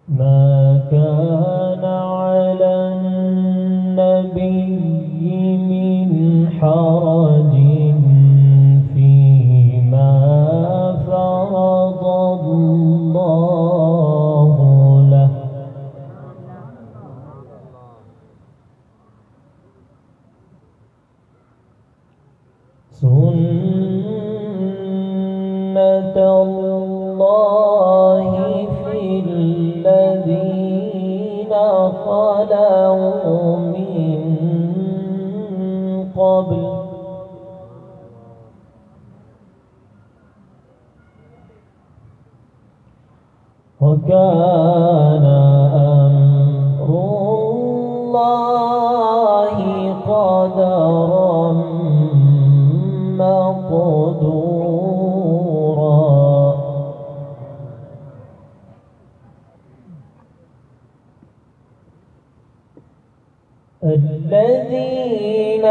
ما كان على النبي من حرج فيما فرض الله له. سنة الله في الذين خلوا من قبل وكان أمر الله قدرا مقدورا. الذين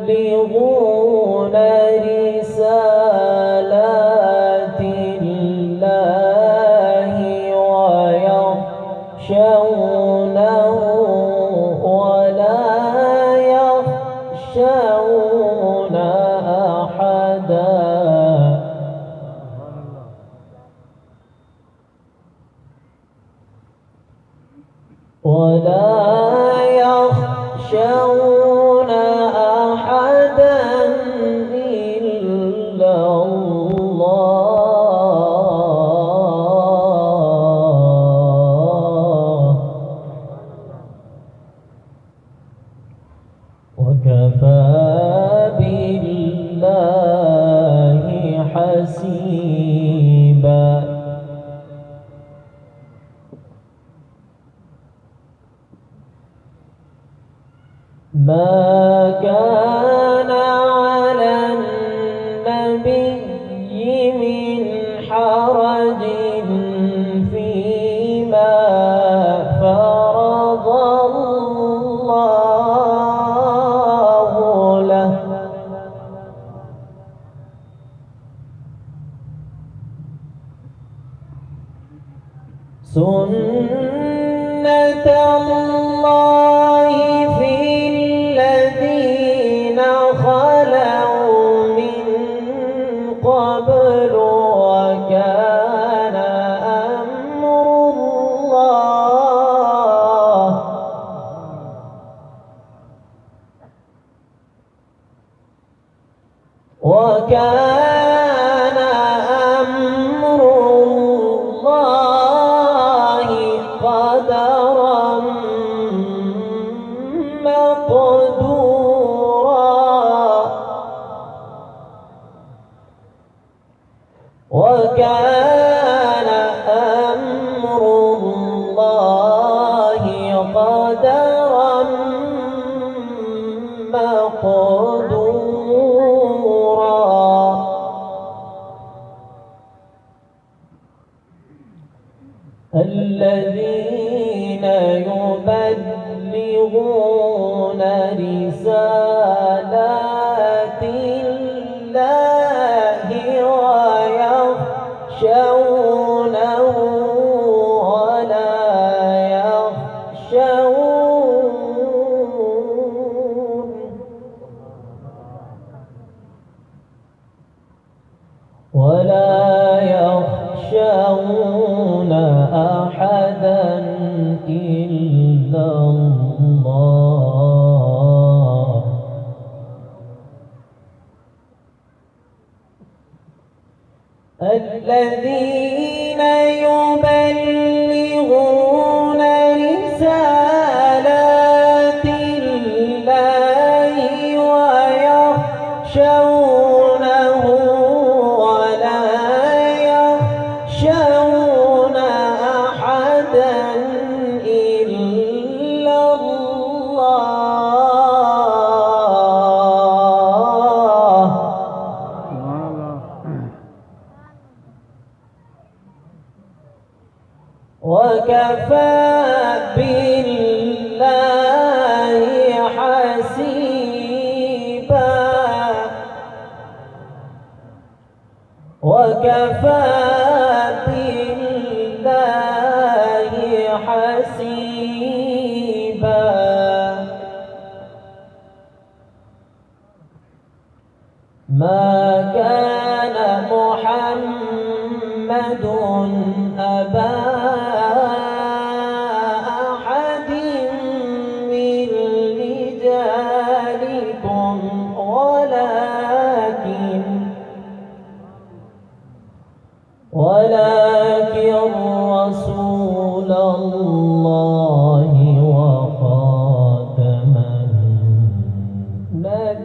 يبلغون رسالات الله ويخشونه ولا يخشون أحدا إلا الله. وكفى بالله حسيبا. ما كان على النبي من حرج فيما فرض الله له. سنة الله في الذين خلوا من قبل وكان أمر الله وكان أمر الله قدرا مقدورا. وكان أمر الله قدرا مقدورا. الذين يبلغون رسالات الله ويخشونه ولا يخشون أحدا إلا الله. الذين يبلغون رسالات الله ويخشونه ولا يخشون أحدا إلا الله. وكفى بالله حسيبا. وكفى بالله أبا أحد من رجالكم ولكن رسول الله وخاتم النبيين.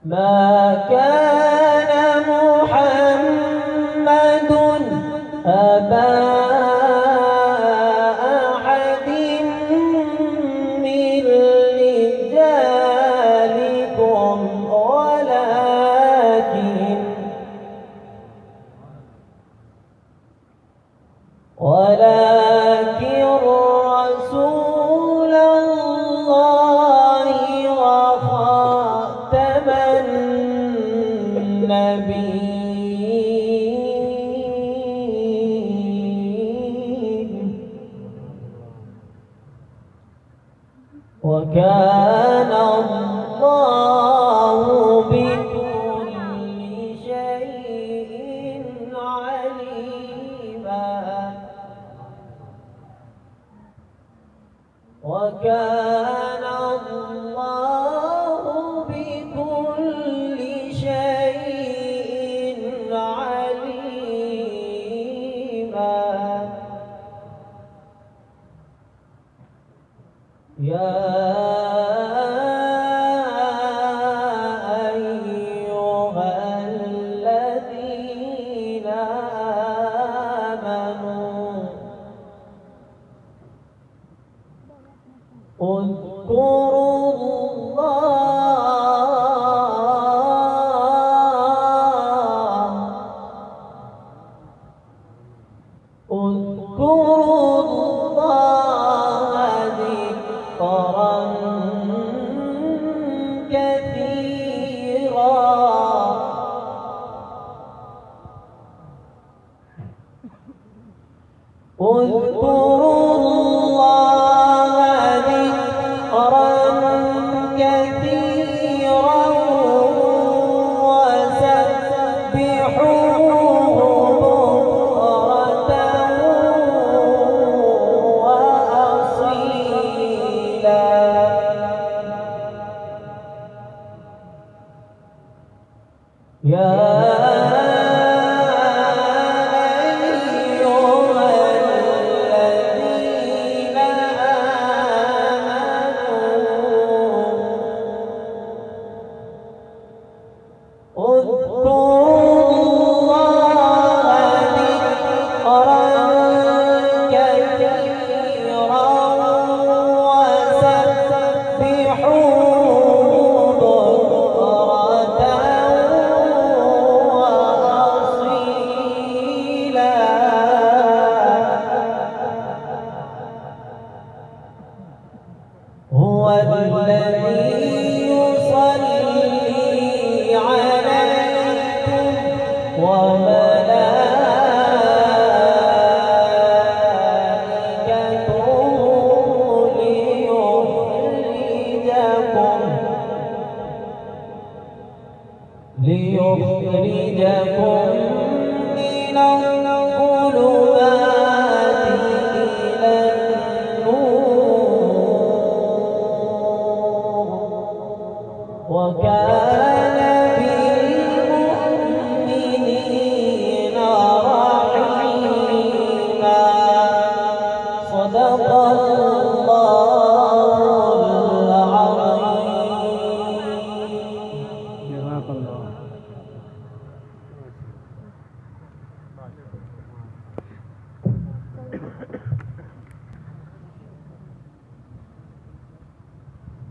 ما كان محمد أبا أحد من رجالكم ولكن رسول الله وخاتم النبيين. وكان الله بكل شيء عليما. وكان الله بكل شيء عليما. يا أيها الذين آمنوا اذكروا الله ذكرا كثيرا. اذكروا الله ذكرا كثيرا وسبحوه بكرة وأصيلا. يا هو الذي يصلي عليكم وملائكته ليخرجكم من الظلمات إلى النور. وكان بالمؤمنين رحيما. صدق الله العظيم. جزاك الله.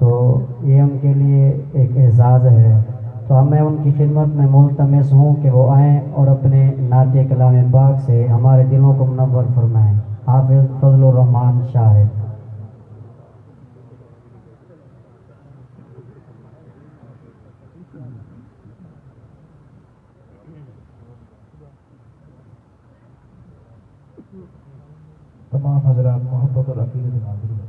تو یہ ان کے لیے ایک اعزاز ہے، تو میں ان کی خدمت میں ملتمس ہوں کہ وہ آئیں اور اپنے نعت کلام پاک سے ہمارے دلوں کو منور فرمائیں۔ حافظ فضل الرحمان شاہد۔ تمام حضرات محبت اور عقیدت سے حاضر ہوئے۔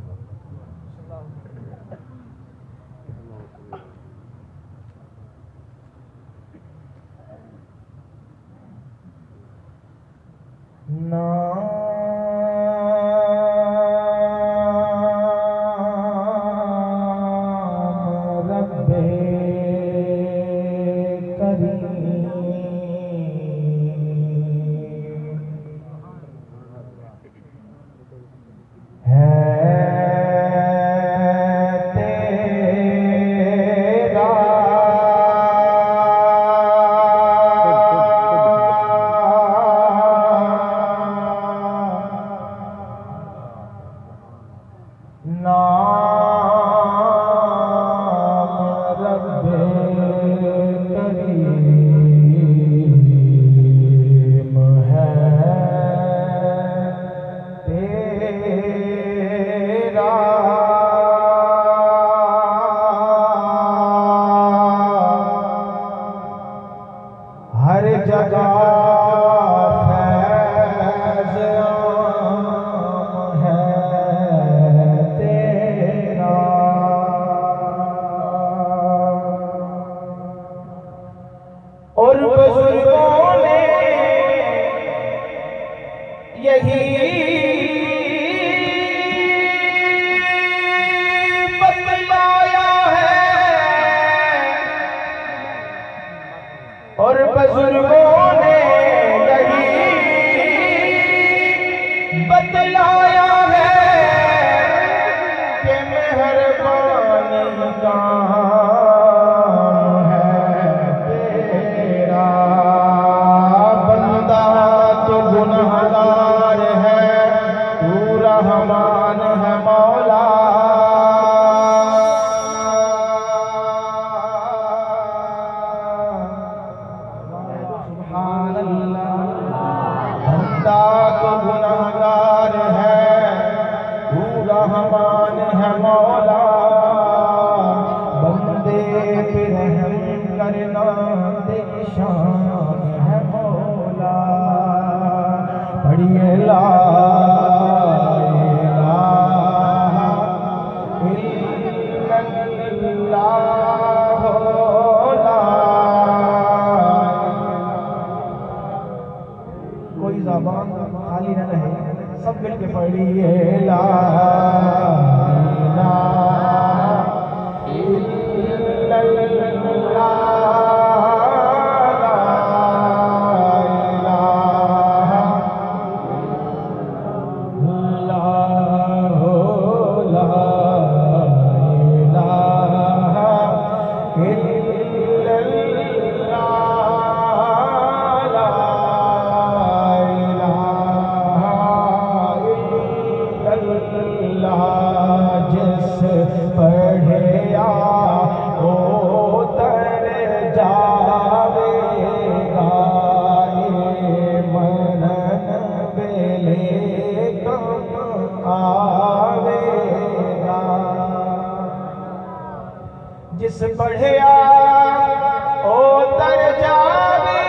ہر جگہ فیض عام ہے تیرا، اور بزرگوں نے یہی بتلایا ہے، اور بزرگوں نے یہی بتلایا ہے کہ مہربانی کام ہے تیرا، بندہ تو گنہگار ہے، تو رحمان ہے مولا، سبحان اللہ، بندہ تو گنہگار ہے، تو رحمان ہے مولا، بندے پہ رحم کرنا تیری شان ہے مولا، پڑھیے لا الہ الا اللہ، کوئی زبان خالی نہ رہے، سب مل کے پڑھیے لا الہ الا اللہ، لا جس پڑھیا وہ تر جاوے گا، منن ویلے کم آوے گا، جس پڑھیا وہ تر جاوے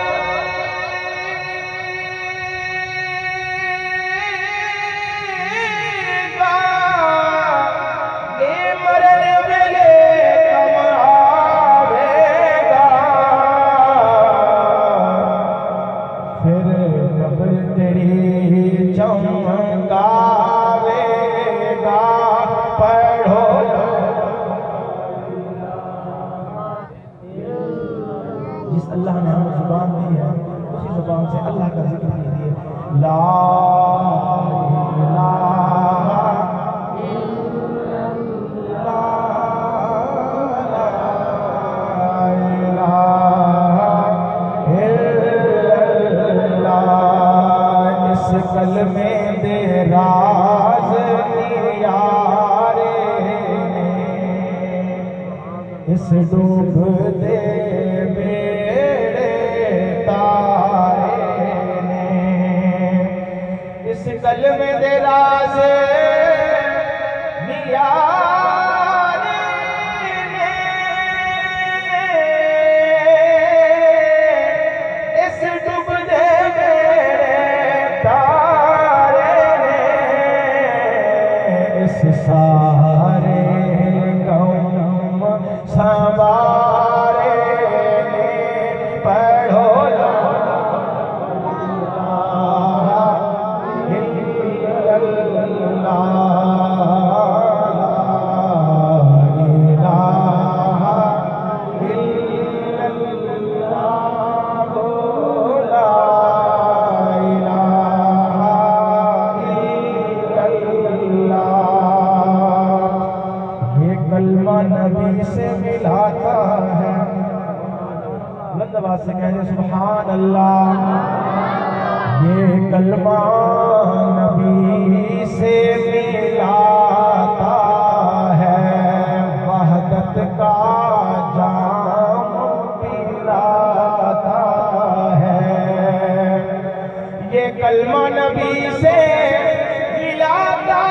جس اللہ نے ہمیں زبان دی ہے اسی زبان سے اللہ کا ذکر کیجیے، لا الہ الا اللہ، اس کلمے دے راز نیارے نے اس ڈوبتے بیڑے تارے نے اس کلمے دے راز نیارے نے اس ڈوبتے بیڑے تارے نے اس سارے سوارے نے پڑھو لا الہ الا اللہ لا الہ الا اللہ لا الہ الا اللہ یہ کلمہ نبی سے ملاتا ہے بلند آواز سے کہہ دیں سبحان اللہ یہ کلمہ نبی سے ملاتا ہے وحدت کا جام پلاتا ہے یہ کلمہ نبی سے ملاتا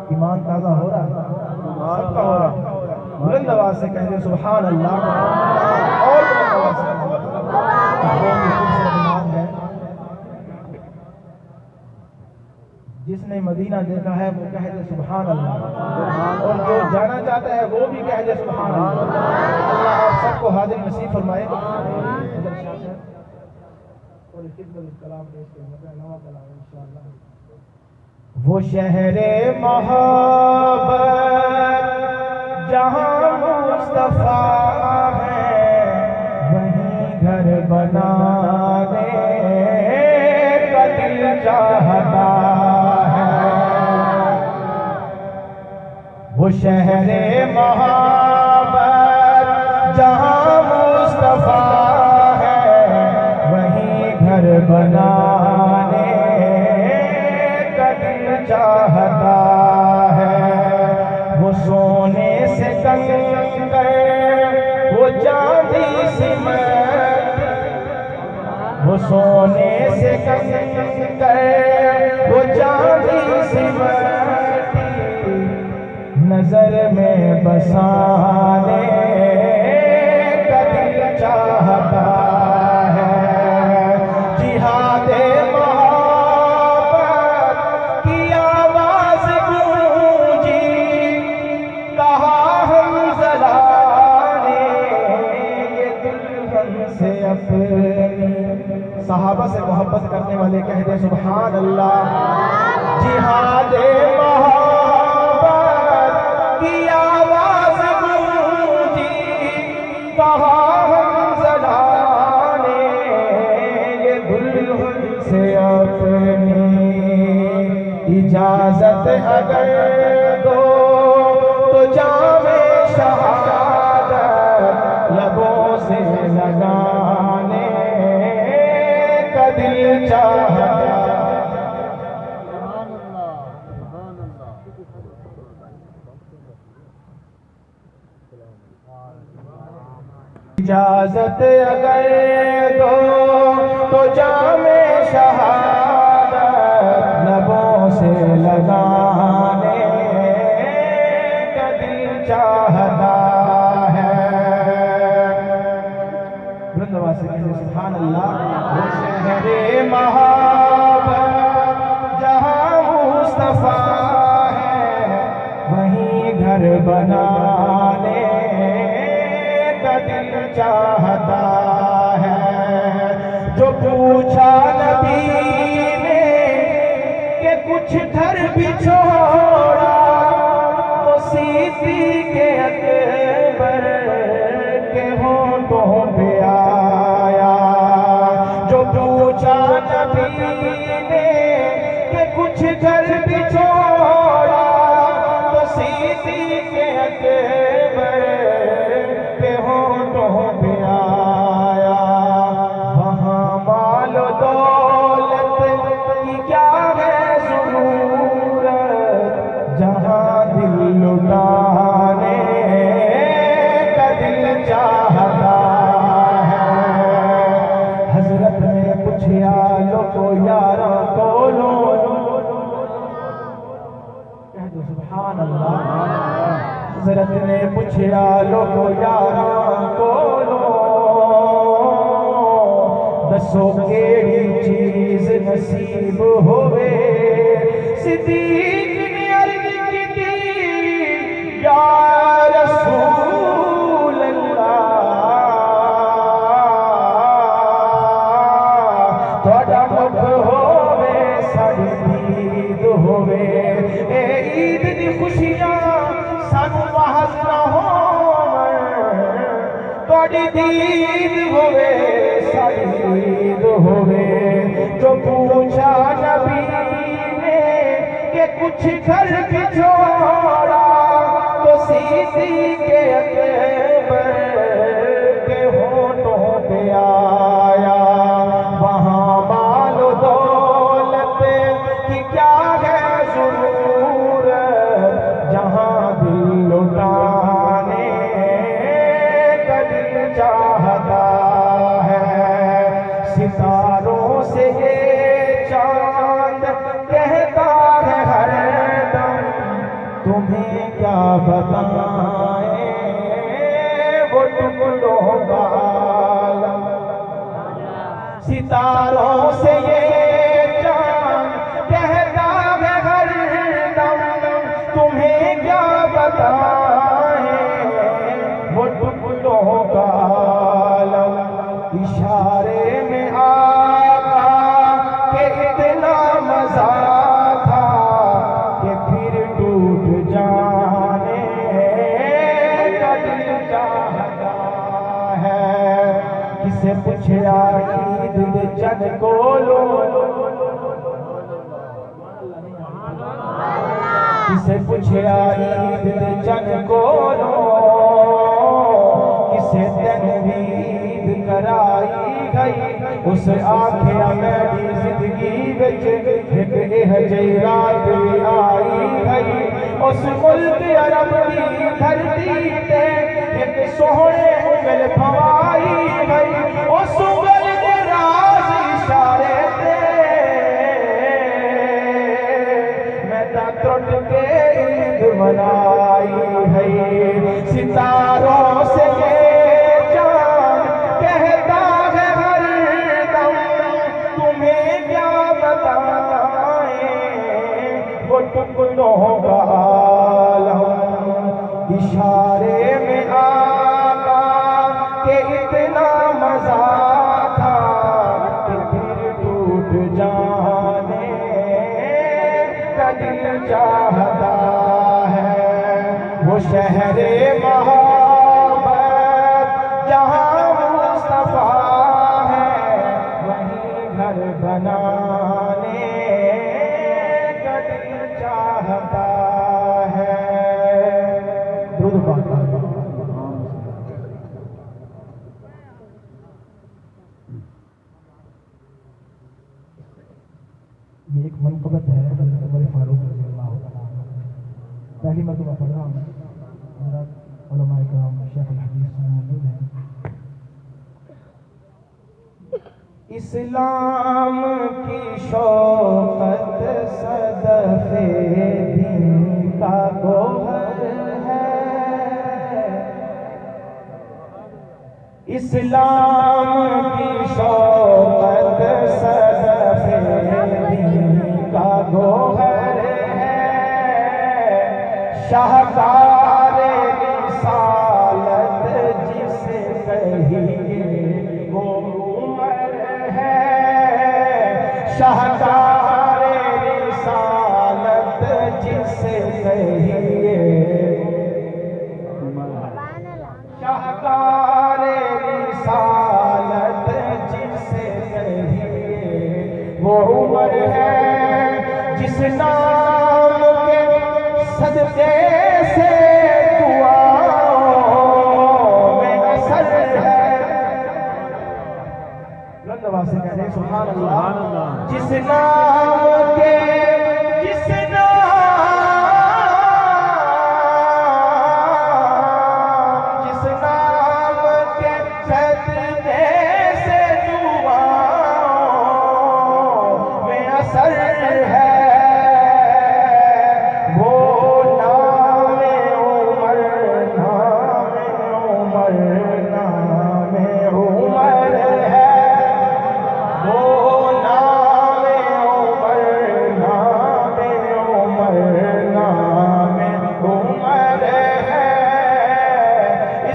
ایمان تازہ ہو رہا ہے سب کا ہو رہا ہے بلند آواز سے کہہ دیں سبحان اللہ اور بلند آواز سے جس نے مدینہ دیکھا ہے وہ کہہ دے سبحان اللہ اور جو جانا چاہتا ہے وہ بھی کہہ دے سبحان اللہ اللہ آپ سب کو حاضر نصیب فرمائے وہ شہر محبت جہاں مصطفیٰ ہے وہیں گھر بنانے کا دل چاہتا ہے وہ شہر محبت جہاں مصطفیٰ ہے وہیں گھر بنانے چاہتا ہے وہ سونے سے کنکر وہ چاندی سمت وہ سونے سے کنکر وہ چاندی سمت نظر میں بسانے کا دل چاہتا ہے جہاد صحابہ سے محبت کرنے والے کہہ دے سبحان اللہ جہاد محبت کی آواز گونجی کہاں ہم زلانے یہ دلہن سے اپنی اجازت اگر دو تو جام شہادت لبوں سے لگانے دل چاہتا اجازت اگر دو تو جام شہادت لبوں سے لگانے کا دل چاہتا ہے بلند آواز سے کہتے سبحان اللہ وہ شہر محبت جہاں مصطفیٰ ہے وہیں گھر بنانے کا دل چاہتا ہے۔ جو پوچھا نبی نے کہ کچھ گھر بھی چھوڑا، تو صدیق اکبر کے ہونٹوں پہ آیا۔ جو پوچھا نبی نے کہ کچھ گھر بھی چھوڑا، تو صدیق اکبر کے ہونٹوں پہ آیا۔ وہاں مال و دولت کی کیا ہے ضرورت، جہاں دل لٹانے کا دل چاہتا ہے۔ حضرت نے پوچھا لوگو یاراں کولوں، کہہ دو سبحان اللہ۔ حضرت نے پوچھا لوگو یاراں کولوں، دسو کیڑی چیز نصیب ہوئے۔ صدیق نے عرض کی یا رسول اللہ، تھوڑا مکھ ہوئے ساڑی عید ہوئے۔ اے عید دی خوشیاں سانو محض نہ ہون، تھوڑی عید ہوئے ساڑی عید ہوئے۔ جو پوچھا نبی نے کہ کچھ گھر بھی چھوڑا، تو صدیق اکبر کے ہونٹوں پہ آیا۔ وہاں مال و دولت کی کیا ہے ضرورت، جہاں دل لٹانے کا دل چاہتا ہے۔ ستاروں سے یہ چاند کہتا ہے ہر دم، تمہیں کیا بتائیں وہ ٹکڑوں کا عالم۔ ستاروں سے یہ چاند کہتا ہے ہر دم، تمہیں کیا بتائیں وہ ٹکڑوں کا عالم۔ اشارے میں آقا کہ اتنا مزہ تھا کہ پھر ٹوٹ جانے کا دل چاہتا ہے۔ کسے پوچھا عید دے چن کولوں، کسے پوچھا عید دے چن کولوں، کسے تنوید کرائی گئی۔ اس آکھیا میری زندگی بچ ایک جئی رات بھی آئی گئی۔ اس ملک عرب دی دھرتی تے ایک سوہنے انگل پھوائی گئی۔ اس انگل دے راز اشارے تے میں تا ٹوٹ کے عید منائی ہے۔ ستاروں سے یہ چاند کہتا ہے ہر دم، تمہیں کیا بتائیں وہ ٹکڑوں کا عالم۔ اشارے میں آقا کہ اتنا مزہ تھا کہ پھر ٹوٹ جانے کا دل چاہتا ہے۔ وہ شہر محبت جہاں مصطفیٰ ہے، وہیں گھر بنانے کا دل چاہتا ہے۔ درود پاک۔ یہ ایک منقبت ہے حضرت عمر فاروق رضی اللہ تعالیٰ عنہ۔ پہلی مرتبہ پڑھ رہا ہوں، حضرت علماء کرام شیخ الحدیث موجود ہیں۔ اسلام کی شوقت صدف دین کا گوہر ہے، اسلام کی شوقت صدف دین کا گوہر ہے، شاہکار رسالت جسے کہیے وہ عمر ہے، شاہکار رسالت جسے کہیے، شاہکار رسالت جسے کہیے وہ عمر ہے، جس نام کے صدقے سے دعاؤں میں اثر ہے، بلند آواز سے کہہ رہے سبحان اللہ، جس نام کے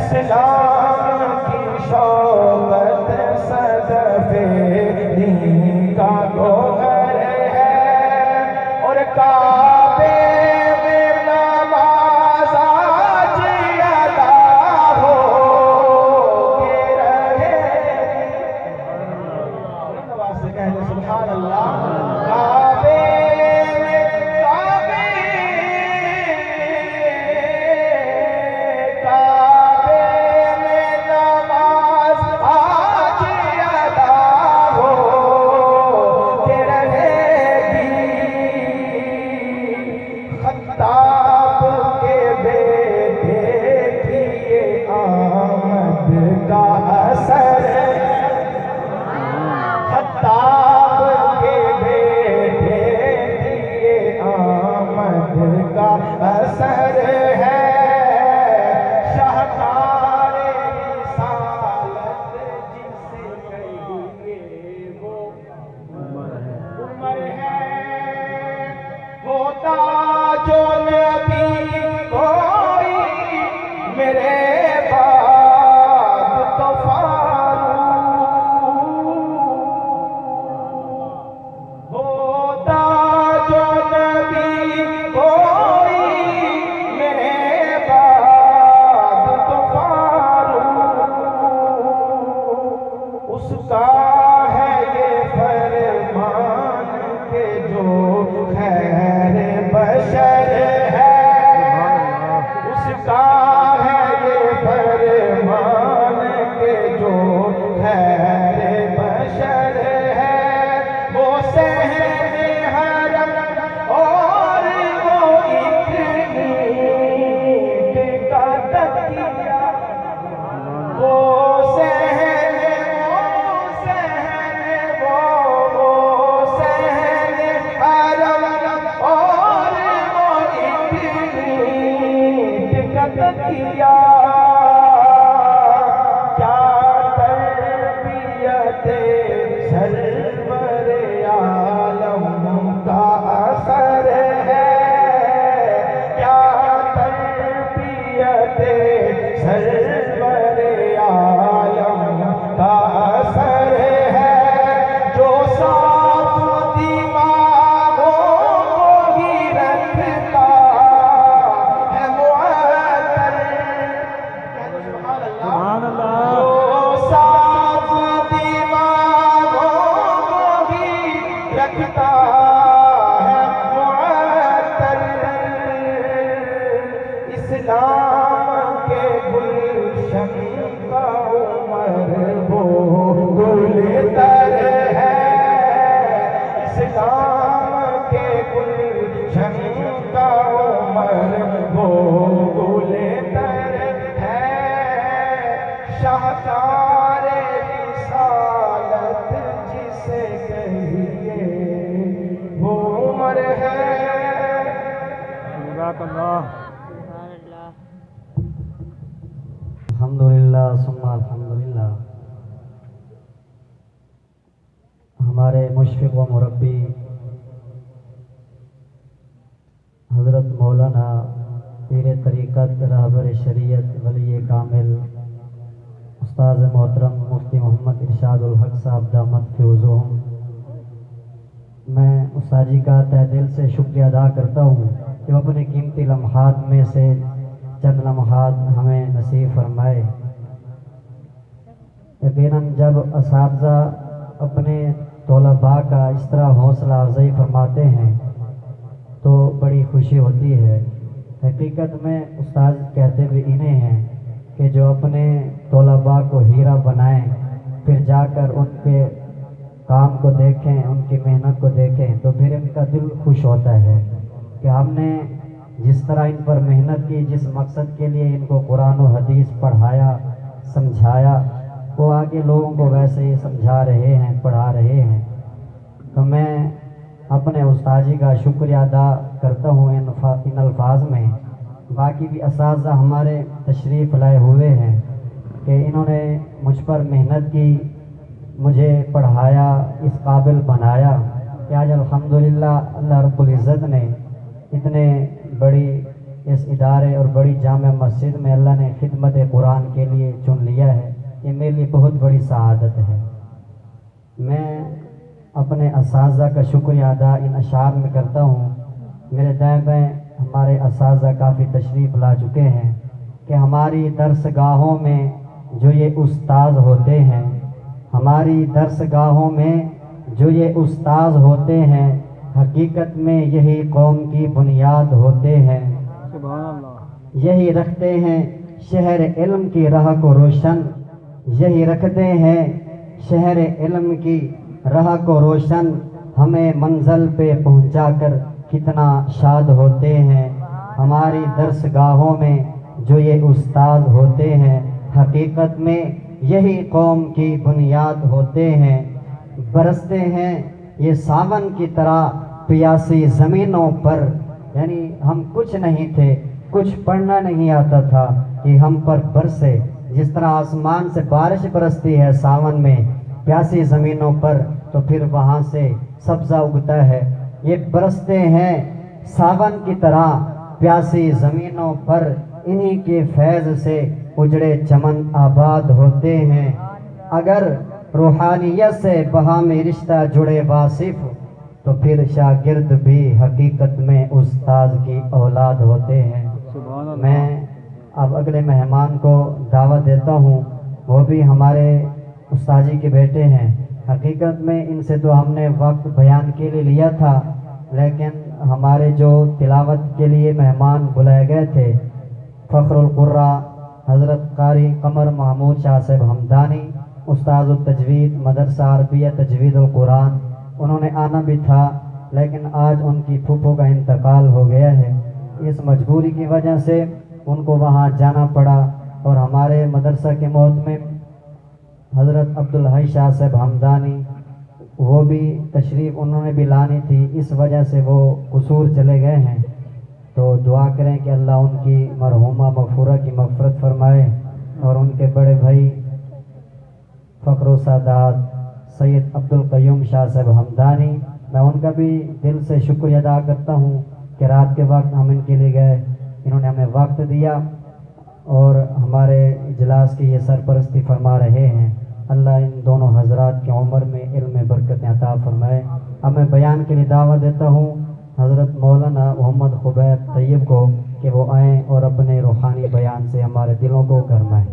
اسلام کی شوقت صدفے دین کا گوہر ہے، اور کعبے میں نماز آج ادا ہو کے رہے، نواز سے کہہ دے سبحان اللہ، کعبے اثر ہے، شاہکار رسالت جسے کہیے وہ عمر ہے، ہوتا جو نبی کوئی میرے بعد تو فاروق، ہوتا جو نبی اس کا ہے یہ فرمان کہ جو خیر بشر ہے، اس کا ہے یہ فرمان کہ جو خیر بشر ہے، وہ صحن حرم اور وہ ایک اینٹ کا تکیہ، وہ کیا تربیت سرور عالم کا اثر ہے، کیا تربیت سرور عالم کا اثر ہے، جو صاف دماغوں کو ہی رکھتا ہے معطر، جو صاف دماغوں کو ہی رکھتا ہے معطر، اسلام کے گلشن کا عمر وہ گل تر ہے، اسلام کے گلشن کا عمر وہ گل تر ہے، شاہکار رسالت جسے کہیے وہ عمر ہے، الحمدللہ ثم الحمدللہ۔ ہمارے مشفق و مربی حضرت مولانا طریقت رہبر شریعت ولی کامل استاذ محترم مفتی محمد ارشاد الحق صاحب دامت فیضہم، میں استاد جی کا تہ دل سے شکریہ ادا کرتا ہوں کہ وہ اپنے قیمتی لمحات میں سے چند لمحات ہمیں نصیب فرمائے۔ یقیناً جب اساتذہ اپنے طلباء کا اس طرح حوصلہ افزائی فرماتے ہیں تو بڑی خوشی ہوتی ہے۔ حقیقت میں استاد کہتے بھی انہیں ہیں کہ جو اپنے طلباء کو ہیرا بنائیں، پھر جا کر ان کے کام کو دیکھیں، ان کی محنت کو دیکھیں تو پھر ان کا دل خوش ہوتا ہے کہ ہم نے جس طرح ان پر محنت کی، جس مقصد کے لیے ان کو قرآن و حدیث پڑھایا سمجھایا، وہ آگے لوگوں کو ویسے ہی سمجھا رہے ہیں، پڑھا رہے ہیں۔ تو میں اپنے استاد جی کا شکریہ ادا کرتا ہوں ان الفاظ میں۔ باقی بھی اساتذہ ہمارے تشریف لائے ہوئے ہیں کہ انہوں نے مجھ پر محنت کی، مجھے پڑھایا، اس قابل بنایا کہ آج الحمدللہ اللہ رب العزت نے اتنے بڑی اس ادارے اور بڑی جامع مسجد میں اللہ نے خدمت قرآن کے لیے چن لیا ہے۔ یہ میرے لیے بہت بڑی سعادت ہے۔ میں اپنے اساتذہ کا شکریہ ادا ان اشعار میں کرتا ہوں۔ میرے دائیں بائیں ہمارے اساتذہ کافی تشریف لا چکے ہیں کہ ہماری درس گاہوں میں جو یہ استاذ ہوتے ہیں، ہماری درس گاہوں میں جو یہ استاذ ہوتے ہیں، حقیقت میں یہی قوم کی بنیاد ہوتے ہیں۔ سبحان اللہ۔ یہی رکھتے ہیں شہر علم کی راہ کو روشن، یہی رکھتے ہیں شہر علم کی راہ کو روشن، ہمیں منزل پہ پہنچا کر کتنا شاد ہوتے ہیں۔ ہماری درس گاہوں میں جو یہ استاد ہوتے ہیں، حقیقت میں یہی قوم کی بنیاد ہوتے ہیں۔ برستے ہیں یہ ساون کی طرح پیاسی زمینوں پر، یعنی ہم کچھ نہیں تھے، کچھ پڑھنا نہیں آتا تھا کہ ہم پر برسے، جس طرح آسمان سے بارش برستی ہے ساون میں پیاسی زمینوں پر تو پھر وہاں سے سبزہ اگتا ہے۔ یہ برستے ہیں ساون کی طرح پیاسی زمینوں پر، انہی کے فیض سے اجڑے چمن آباد ہوتے ہیں۔ اگر روحانیت سے باہمی رشتہ جڑے واصف تو پھر شاگرد بھی حقیقت میں استاد کی اولاد ہوتے ہیں۔ میں اب اگلے مہمان کو دعوت دیتا ہوں، وہ بھی ہمارے استاد جی کے بیٹے ہیں۔ حقیقت میں ان سے تو ہم نے وقت بیان کے لیے لیا تھا، لیکن ہمارے جو تلاوت کے لیے مہمان بلائے گئے تھے، فخر القرہ حضرت قاری قمر محمود شاہ صاحب ہمدانی، استاذ التجوید مدرسہ عربیہ تجوید القرآن، انہوں نے آنا بھی تھا لیکن آج ان کی پھوپھو کا انتقال ہو گیا ہے۔ اس مجبوری کی وجہ سے ان کو وہاں جانا پڑا، اور ہمارے مدرسہ کے محتمم حضرت عبدالحی شاہ صاحب ہمدانی، وہ بھی تشریف انہوں نے بھی لانی تھی، اس وجہ سے وہ قصور چلے گئے ہیں۔ تو دعا کریں کہ اللہ ان کی مرحومہ مغفورہ کی مغفرت فرمائے، اور ان کے بڑے بھائی فخر و سعادت سید عبدالقیوم شاہ صاحب ہمدانی، میں ان کا بھی دل سے شکریہ ادا کرتا ہوں کہ رات کے وقت ہم ان کے لیے گئے، انہوں نے ہمیں وقت دیا اور ہمارے اجلاس کی یہ سرپرستی فرما رہے ہیں۔ اللہ ان دونوں حضرات کی عمر میں علم برکت عطا فرمائے۔ اب میں بیان کے لیے دعوت دیتا ہوں حضرت مولانا محمد خبیب طیب کو کہ وہ آئیں اور اپنے روحانی بیان سے ہمارے دلوں کو گرمائیں۔